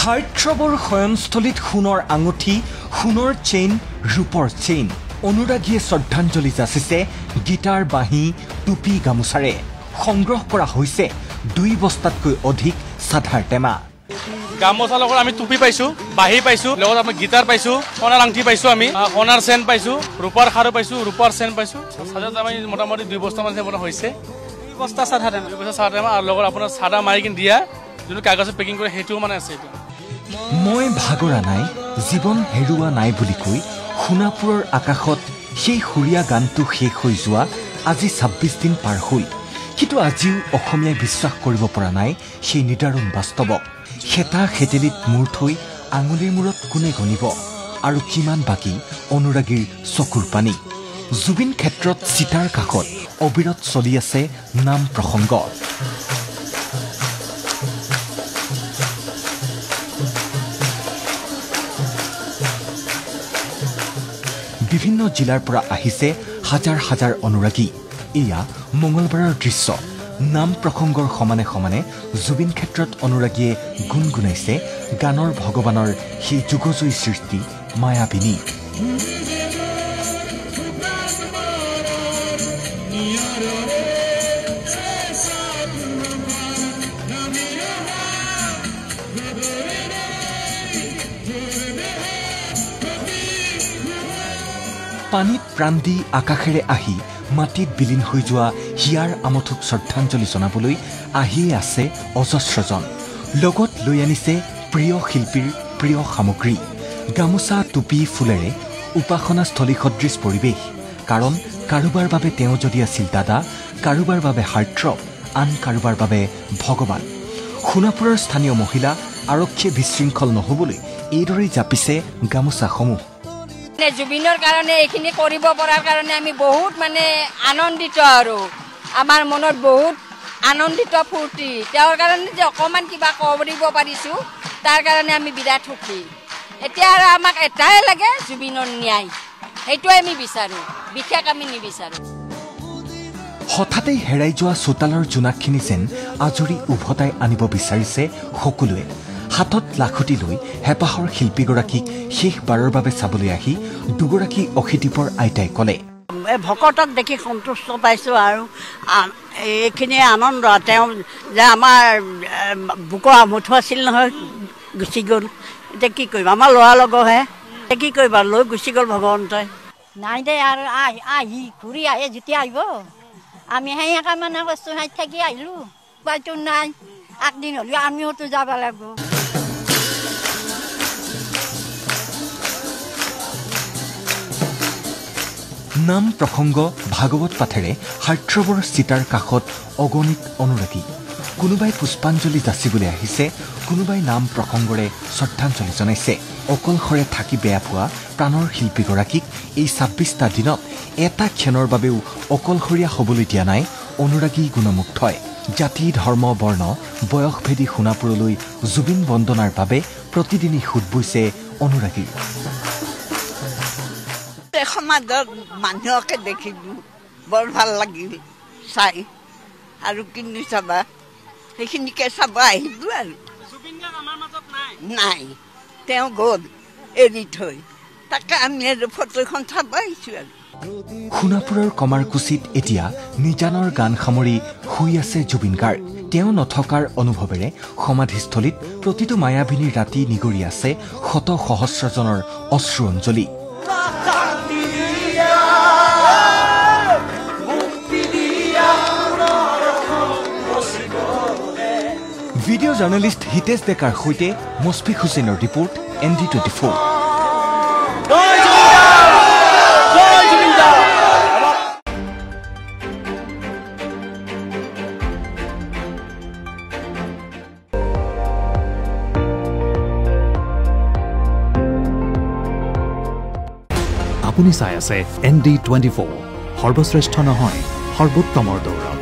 হাৰ্ট্ৰবৰ শয়নস্থলীত সোণৰ আঙুঠি, সোণৰ চেইন, ৰূপৰ চেইন। অনুৰাগীয়ে শ্ৰদ্ধাঞ্জলি যাচিছে গীটাৰ, বাঁহী, টুপি, গামোচাৰে। সংগ্ৰহ কৰা হৈছে 2 বস্তাতকৈ অধিক চাধাৰ টেমা। গামোচাৰ লগত আমি টুপি পাইছোঁ, বাঁহী পাইছোঁ, লগত আমি গীটাৰ পাইছোঁ, সোণৰ আংঠি পাইছোঁ, আমি সোণৰ চেন পাইছোঁ, ৰূপৰ খাৰু পাইছোঁ, ৰূপৰ চেন পাইছোঁ। চাদা আমি মোটামুটি 2 বস্তামান বনোৱা হৈছে। 2 বস্তা চাদা টেমা আৰু লগত আপোনাৰ চাদা মাৰি কিনি দিয়া যোনটো কাগজত পেকিং কৰে সেইটোও মানে আছে। মই ভাগৰা নাই, জীৱন হেৰুৱা নাই বুলি কৈ সোণাপুৰৰ আকাশত সেই সুৰীয়া গানটো শেষ হৈ যোৱা আজি 26 দিন পাৰ হ'ল। কিন্তু আজিও অসমীয়াই বিশ্বাস কৰিব পৰা নাই সেই নিদাৰুণ বাস্তৱক। খেতা খেতেলিত মূৰ থৈ আঙুলিৰ মূৰত কোনে গণিব আৰু কিমান বাকী অনুৰাগীৰ চকুৰ পানী। জুবিন ক্ষেত্ৰত চিতাৰ কাষত অবিৰত চলি আছে নাম প্ৰসংগ। বিভিন্ন জিলাৰ পৰা আহিছে হাজাৰ হাজাৰ অনুৰাগী। এয়া মঙলবাৰৰ দৃশ্য। নাম প্ৰসংগৰ সমানে সমানে জুবিন ক্ষেত্ৰত অনুৰাগীয়ে গুণগুণাইছে গানৰ ভগৱানৰ সেই যুগজয়ী সৃষ্টি মায়াবিনী। পানীত প্ৰাণ দি আকাশেৰে আহি মাটিত বিলীন হৈ যোৱা হিয়াৰ আমঠুক শ্ৰদ্ধাঞ্জলি জনাবলৈ আহিয়ে আছে অজস্ৰজন। লগত লৈ আনিছে প্ৰিয় শিল্পীৰ প্ৰিয় সামগ্ৰী। গামোচা, টুপি, ফুলেৰে উপাসনাস্থলী সদৃশ পৰিৱেশ। কাৰণ কাৰোবাৰ বাবে তেওঁ যদি আছিল দাদা, কাৰোবাৰ বাবে হাৰ্ট্ৰব, আন কাৰোবাৰ বাবে ভগৱান। সোণাপুৰৰ স্থানীয় মহিলা আৰক্ষীয়ে বিশৃংখল নহ'বলৈ এইদৰেই জাপিছে গামোচাসমূহ। জুবিনৰ কাৰণে এইখিনি কৰিব পৰাৰ কাৰণে আমি বহুত আনন্দিত আৰু আমাৰ মনত বহুত আনন্দিত ফূৰ্তি। তেওঁৰ কাৰণে যে অকণমান কিবা কৰিব পাৰিছোঁ তাৰ কাৰণে আমি বিৰাট সুখী। এতিয়া আৰু আমাক এটাই লাগে জুবিনৰ ন্যায়, সেইটোৱে আমি বিচাৰোঁ, বিশেষ আমি নিবিচাৰোঁ। হঠাতেই হেৰাই যোৱা চোতালৰ জোনাকখিনি যেন আজৰি উভতাই আনিব বিচাৰিছে সকলোৱে। হাতত লাখুটি লৈ হেঁপাহৰ শিল্পীগৰাকীক শেষবাৰৰ বাবে চাবলৈ আহি দুগৰাকী অশীতিপৰ আইতাই ক'লে, ভকতক দেখি সন্তুষ্ট পাইছোঁ আৰু এইখিনিয়ে আনন্দ। তেওঁ যে আমাৰ বুকৰ আমঠু আছিল নহয়, গুচি গ'ল। এতিয়া কি কৰিম, আমাৰ ল'ৰা লগৰহে, এতিয়া কি কৰিবা, লৈ গুচি গ'ল ভগৱন্তই। নাই দে আৰু আহি ঘূৰি আহে যেতিয়া আহিব আমি সেইয়াকে কৈছোঁ, সেই থাকি আহিলোঁ, উপায়তো নাই। একদিন হ'লেও আমিওতো যাব লাগিব। নাম প্ৰসংগ ভাগৱত পাঠেৰে হাৰ্ট্ৰবৰ চিতাৰ কাষত অগণিত অনুৰাগী। কোনোবাই পুষ্পাঞ্জলি যাচিবলৈ আহিছে, কোনোবাই নাম প্ৰসংগৰে শ্ৰদ্ধাঞ্জলি জনাইছে। অকলশৰে থাকি বেয়া পোৱা প্ৰাণৰ শিল্পীগৰাকীক এই 26টা দিনত এটা ক্ষণৰ বাবেও অকলশৰীয়া হ'বলৈ দিয়া নাই অনুৰাগী গুণমুগ্ধই। জাতি, ধৰ্ম, বৰ্ণ, বয়সভেদী সোণাপুৰলৈ জুবিন বন্দনাৰ বাবে প্ৰতিদিনেই সোঁত বৈছে অনুৰাগীৰ। সমাজৰ মানুহকে দেখিলোঁ, বৰ ভাল লাগিল চাই। আৰু কিনো চাবা, সেইখিনিকে চাব আহিলোঁ আৰু। নাই, তেওঁ গ'ল এৰি থৈ, তাকে আমি আৰু ফটোখন চাব আহিছোঁ আৰু। সোণাপুৰৰ কমাৰকুছিত এতিয়া নিজানৰ গান সামৰি শুই আছে জুবিন গাৰ্গ। তেওঁ নথকাৰ অনুভৱেৰে সমাধিস্থলীত প্ৰতিটো মায়াবিনীৰ ৰাতি নিগৰি আছে শত সহস্ৰজনৰ অশ্ৰু অঞ্জলি। ভিডিঅ' জাৰ্নেলিষ্ট হিতেশ ডেকাৰ সৈতে মুছফিক হুছেইনৰ ৰিপৰ্ট, ND24। আপুনি চাই আছে ND24, সৰ্বশ্ৰেষ্ঠ নহয়, সৰ্বোত্তমৰ দৌৰ।